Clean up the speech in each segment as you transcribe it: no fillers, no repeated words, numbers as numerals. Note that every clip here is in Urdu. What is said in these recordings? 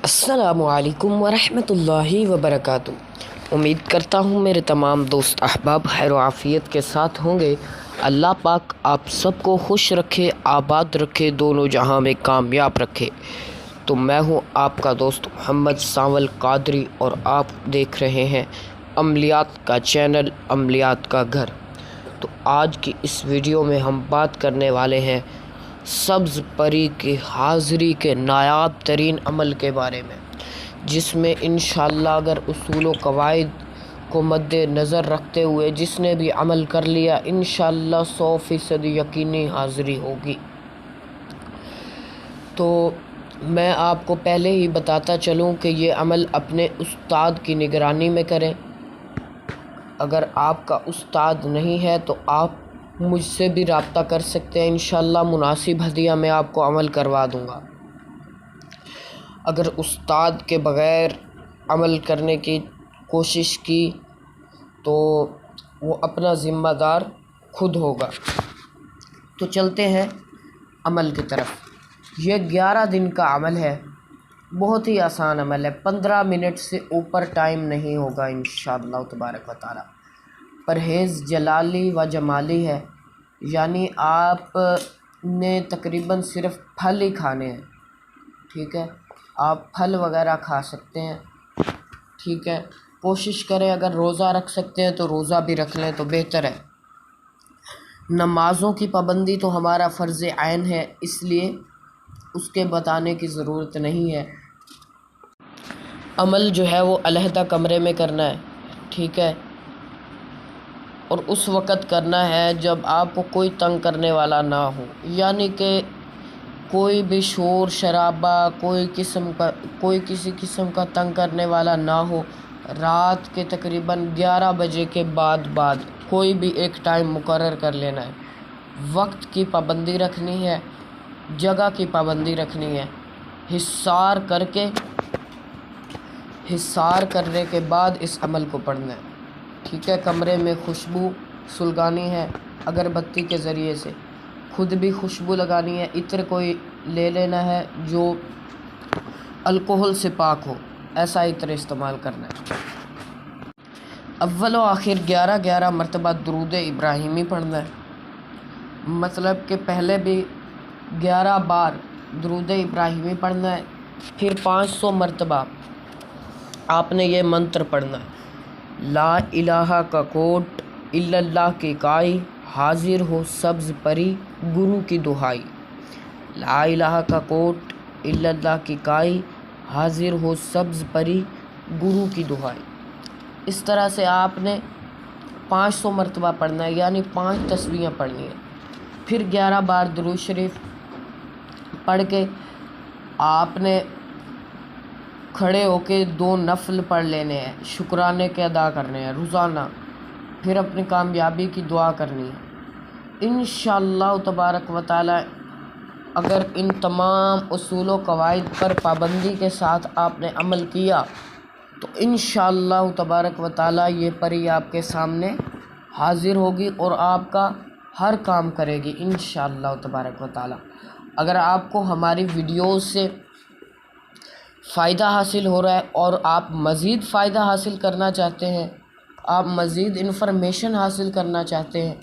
السلام علیکم ورحمۃ اللہ وبرکاتہ۔ امید کرتا ہوں میرے تمام دوست احباب خیر و عافیت کے ساتھ ہوں گے۔ اللہ پاک آپ سب کو خوش رکھے، آباد رکھے، دونوں جہاں میں کامیاب رکھے۔ تو میں ہوں آپ کا دوست محمد سانول قادری اور آپ دیکھ رہے ہیں عملیات کا چینل عملیات کا گھر۔ تو آج کی اس ویڈیو میں ہم بات کرنے والے ہیں سبز پری کی حاضری کے نایاب ترین عمل کے بارے میں، جس میں انشاءاللہ اگر اصول و قواعد کو مد نظر رکھتے ہوئے جس نے بھی عمل کر لیا انشاءاللہ 100% یقینی حاضری ہوگی۔ تو میں آپ کو پہلے ہی بتاتا چلوں کہ یہ عمل اپنے استاد کی نگرانی میں کریں۔ اگر آپ کا استاد نہیں ہے تو آپ مجھ سے بھی رابطہ کر سکتے ہیں، انشاءاللہ مناسب ہدیہ میں آپ کو عمل کروا دوں گا۔ اگر استاد کے بغیر عمل کرنے کی کوشش کی تو وہ اپنا ذمہ دار خود ہوگا۔ تو چلتے ہیں عمل کی طرف۔ یہ 11 دن کا عمل ہے، بہت ہی آسان عمل ہے، 15 منٹ سے اوپر ٹائم نہیں ہوگا انشاءاللہ تبارک و تعالی۔ پرہیز جلالی و جمالی ہے، یعنی آپ نے تقریباً صرف پھل ہی کھانے ہیں، ٹھیک ہے؟ آپ پھل وغیرہ کھا سکتے ہیں، ٹھیک ہے؟ کوشش کریں اگر روزہ رکھ سکتے ہیں تو روزہ بھی رکھ لیں تو بہتر ہے۔ نمازوں کی پابندی تو ہمارا فرض عین ہے، اس لیے اس کے بتانے کی ضرورت نہیں ہے۔ عمل جو ہے وہ علیحدہ کمرے میں کرنا ہے، ٹھیک ہے؟ اور اس وقت کرنا ہے جب آپ کو کوئی تنگ کرنے والا نہ ہو، یعنی کہ کوئی بھی شور شرابہ کوئی کسی قسم کا تنگ کرنے والا نہ ہو۔ رات کے تقریباً 11 بجے کے بعد کوئی بھی ایک ٹائم مقرر کر لینا ہے۔ وقت کی پابندی رکھنی ہے، جگہ کی پابندی رکھنی ہے۔ حصار کرنے کے بعد اس عمل کو پڑھنا ہے، ٹھیک ہے؟ کمرے میں خوشبو سلگانی ہے اگربتی کے ذریعے سے، خود بھی خوشبو لگانی ہے۔ عطر کوئی لے لینا ہے جو الکحل سے پاک ہو، ایسا عطر استعمال کرنا ہے۔ اول و آخر 11 مرتبہ درود ابراہیمی پڑھنا ہے، مطلب کہ پہلے بھی 11 بار درود ابراہیمی پڑھنا ہے، پھر 500 مرتبہ آپ نے یہ منتر پڑھنا ہے: لا الہ کا کوٹ الا اللہ کی کائی، حاضر ہو سبز پری گرو کی دہائی۔ لا الہ کا کوٹ الا اللہ کی کائی، حاضر ہو سبز پری گرو کی دہائی۔ اس طرح سے آپ نے 500 مرتبہ پڑھنا ہے، یعنی 5 تسبیحیں پڑھنی ہیں۔ پھر 11 بار درود شریف پڑھ کے آپ نے کھڑے ہو کے 2 نفل پڑھ لینے ہیں، شکرانے کے ادا کرنے ہیں روزانہ، پھر اپنی کامیابی کی دعا کرنی ہے انشاءاللہ تبارک و تعالی۔ اگر ان تمام اصول و قواعد پر پابندی کے ساتھ آپ نے عمل کیا تو انشاءاللہ تبارک و تعالی یہ پری آپ کے سامنے حاضر ہوگی اور آپ کا ہر کام کرے گی انشاءاللہ تبارک و تعالی۔ اگر آپ کو ہماری ویڈیوز سے فائدہ حاصل ہو رہا ہے اور آپ مزید فائدہ حاصل کرنا چاہتے ہیں، آپ مزید انفارمیشن حاصل کرنا چاہتے ہیں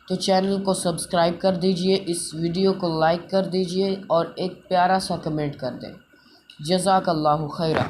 تو چینل کو سبسکرائب کر دیجئے، اس ویڈیو کو لائک کر دیجئے اور ایک پیارا سا کمنٹ کر دیں۔ جزاک اللہ خیرہ۔